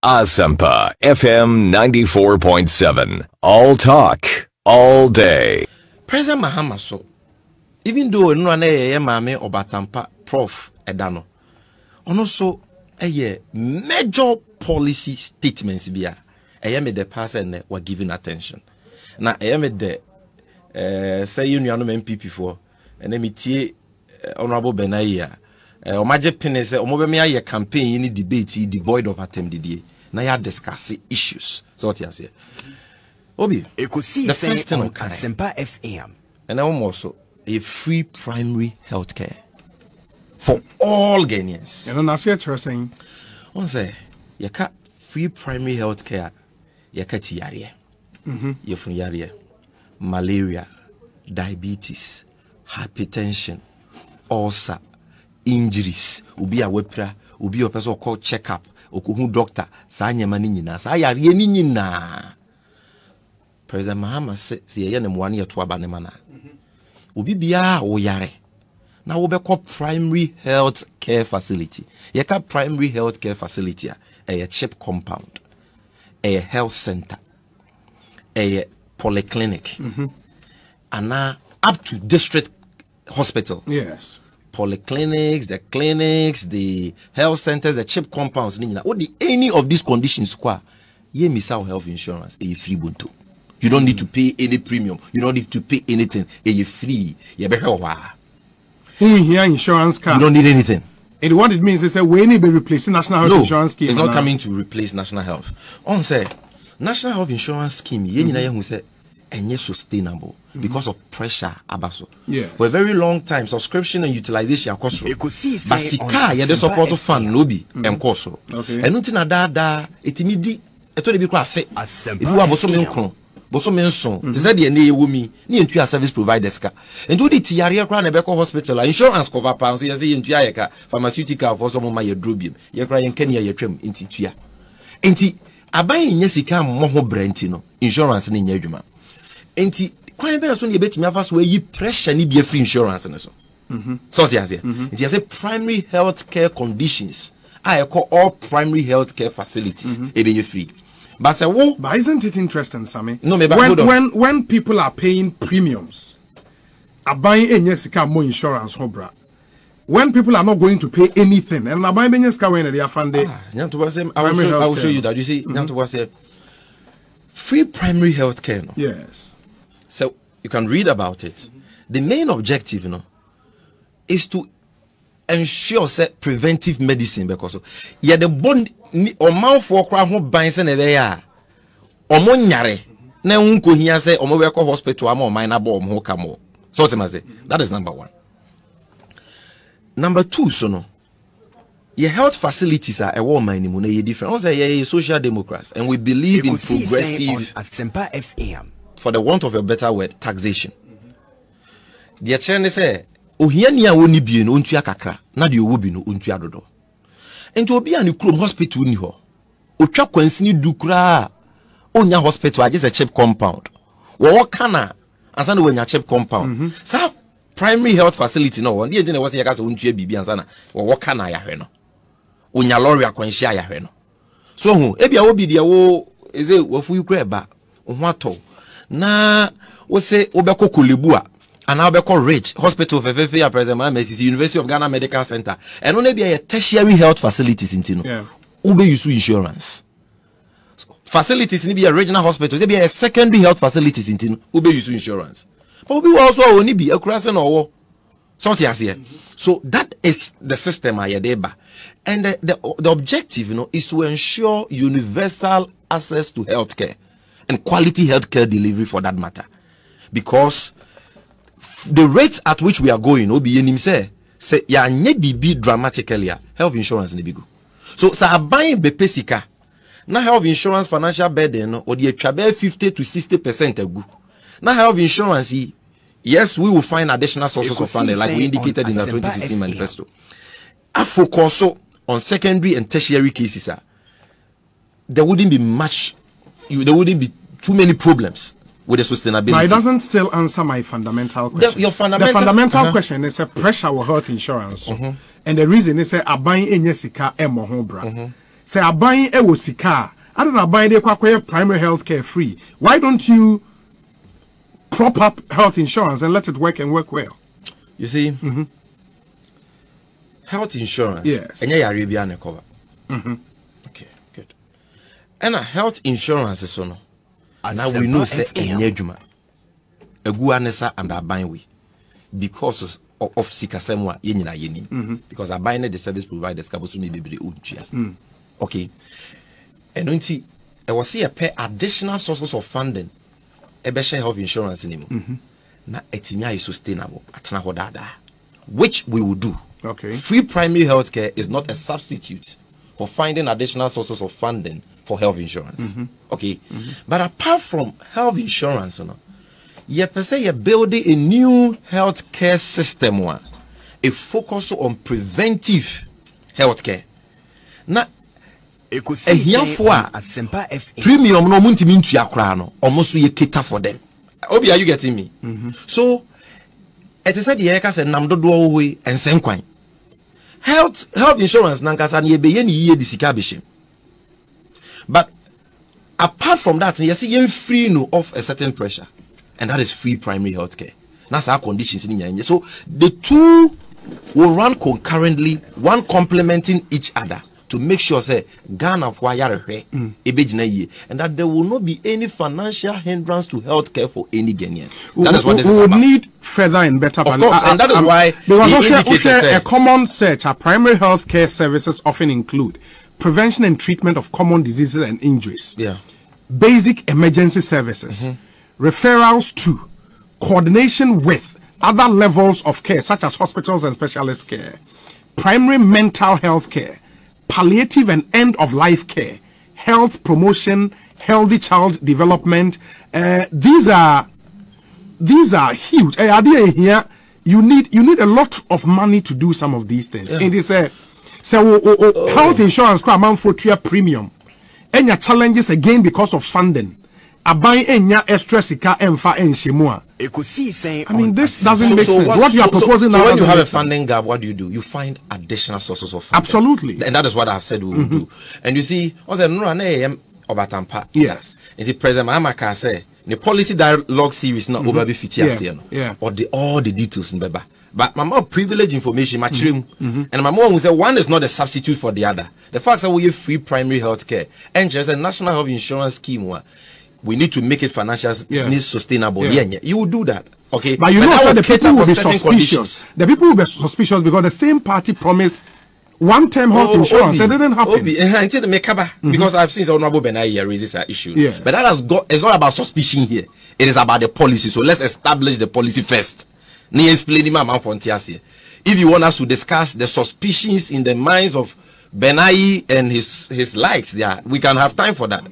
Asempa FM 94.7. All talk, all day. President Mahama so, even though no one mame or batampa prof edano, also a major policy statements bia. I am the person were giving attention. Now I am the say union MPP for and then me Honorable Benaya. Omaje Pene say omobemia ye campaign any debate devoid of attempt didie. Now you discuss issues. So what you say? Obi, the first thing on Asempa FM. And I'm also a free primary health care for all Ghanaians. And that's what you're saying. On say, you got free primary health care. You got yaria. You from yaria, malaria, diabetes, hypertension, ulcer, injuries. Ubi a wepra, ubi a person called checkup. Okuhu doctor. Sa nyamani nyina. Sa yaria ni nyina. President Mahama say ye ne mwani yeto aba ne mana. Obi bia wo yare. Na wo be call primary health care facility. Ye ka primary health care facility a CHIP compound. A health center. A polyclinic. And now up to district hospital. Yes. Polyclinics, the clinics, the health centers, the CHIP compounds. What the any of these conditions qua ye miss out health insurance a free bunto. You don't need to pay any premium. You don't need to pay anything. You free. You be here insurance card. You don't need anything. And what it means is that we need to be replacing national health insurance scheme. It's not coming to replace national health. On say national health insurance scheme. Ye nyina who say enye sustainable because of pressure abaso. Yeah. For a very long time, subscription and utilization cost. But sika ye the support fund no be enkoso. Okay. And nothing da etimidi eto de bi kwa fe. Ebi wa boso me nkron. Boso menson they said the na ewumi ni entua service providers ka ento di tiare kra na be ko hospital insurance cover pound so you say entua ye ka pharmaceutical for some ma ye drobium ye kra ye nkania ye twam enti tua enti aban nya sika mo ho brenti no insurance ni nya adwuma enti kwan be so na ye betumi afa so yi pressure ni be free insurance no so so ti ase enti you say primary health care conditions I call all primary health care facilities e be free. But isn't it interesting, Sammy? No, when people are paying premiums, are buying any more insurance, when people are not going to pay anything, and are buying any when they are funded, I will show you that. You see, free primary health care. No? Yes. So you can read about it. The main objective, is to ensure preventive medicine because the bond or mouth for crowd who binds and they are or monyare na unko here say or mobile hospital or minor bomb who come so that is number one. Number two, so no your health facilities are a woman in different. Also, you're social democrats and we believe in progressive Asempa FM for the want of a better word taxation. The chairman say Ohiania woni bie no ontua kakra na de owo bi no ontua dodo enti obi an krom hospital ni ho otwa kwansini dukura onya hospital age se CHIP compound wo kana ansa na wonya CHIP compound sa primary health facility no won dey je na wo se yaka se ontua bibi ansa na wo kana ya hwe no onya lorry akwanhia ya hwe no so hu ebia wo bi de wo eze wafu yukra ba ho ato na wo se wo be kokolebu a and now call rich hospital for President Mahama University of Ghana Medical Center and only be a tertiary health facilities in Tino. Ube use insurance. Facilities need be a regional hospital, they be a secondary health facilities in Tino. Ube use insurance. But we also only be a crossing or something as here. So that is the system I deba. And the objective, is to ensure universal access to healthcare and quality healthcare delivery for that matter. Because the rate at which we are going, obi enim say ya nye bibi dramatically health insurance ne bigo. So sa buying be pesika na health insurance financial burden or the trabe 50 to 60% agu. Na health insurance yes we will find additional sources of funding like we indicated in the 2016 manifesto. I focus on secondary and tertiary cases there wouldn't be much there wouldn't be too many problems with the sustainability. But it doesn't still answer my fundamental question. The fundamental question is a pressure with health insurance. And the reason is a buying in Jessica Emohobra. say aban e wo sika I don't buy the primary health care free. Why don't you prop up health insurance and let it work and work well? You see, health insurance. Yes. And yeah, Arabian cover. Okay, good. And a health insurance is so. Now we know say enyejuma. Egu anesa and aban we because of sikasemwa yenyina yeni. Because aban the service providers kabosu me bebre untua. Okay. And when I was here pay additional sources of funding, a health insurance in na etinya is sustainable atena hodada, which we will do. Okay. Free primary health care is not a substitute for finding additional sources of funding for health insurance. Okay. But apart from health insurance, you per se you're building a new health care system one, a focus on preventive health care. Now premium no munti mintu yakra no almost ye cater for them. Obi, are you getting me? So it is said the eka say nam dodo we ensen kwan. Health insurance nankasa na ye be ye ni ye disika beshim. But apart from that, you see you free no of a certain pressure, and that is free primary health care. That's our conditions in Nya. So the two will run concurrently, one complementing each other, to make sure say Ghana for and that there will not be any financial hindrance to healthcare for any Ghanaian. That is what this is about. We need further and better. Of course, and that is why a common search. Our primary health care services often include prevention and treatment of common diseases and injuries. Yeah. Basic emergency services, referrals to, coordination with other levels of care such as hospitals and specialist care, primary mental health care, palliative and end-of-life care, health promotion, healthy child development. These are huge. Here, you need a lot of money to do some of these things. It is health insurance amount for premium. And your challenges again because of funding. Abai enya extra sika emfa enshemua. I mean, this doesn't make sense. What you are proposing now. So when you have a funding gap, what do? You find additional sources of funding. Absolutely. And that is what I've said we will do. And you see, yes. In the present, Mahama say the policy dialogue series not over 50 years. Or all the details in Beba. But my more privileged information, and my mom will say one is not a substitute for the other. The fact that we have free primary health care and there's a national health insurance scheme. We need to make it financially sustainable. You will do that. Okay. But you know so the people will be suspicious. The people will be suspicious because the same party promised one-time health insurance. It didn't happen. Because I've seen Honorable Benai raises an issue. But that it's not about suspicion here. It is about the policy. So let's establish the policy first. If you want us to discuss the suspicions in the minds of Benai and his likes, we can have time for that.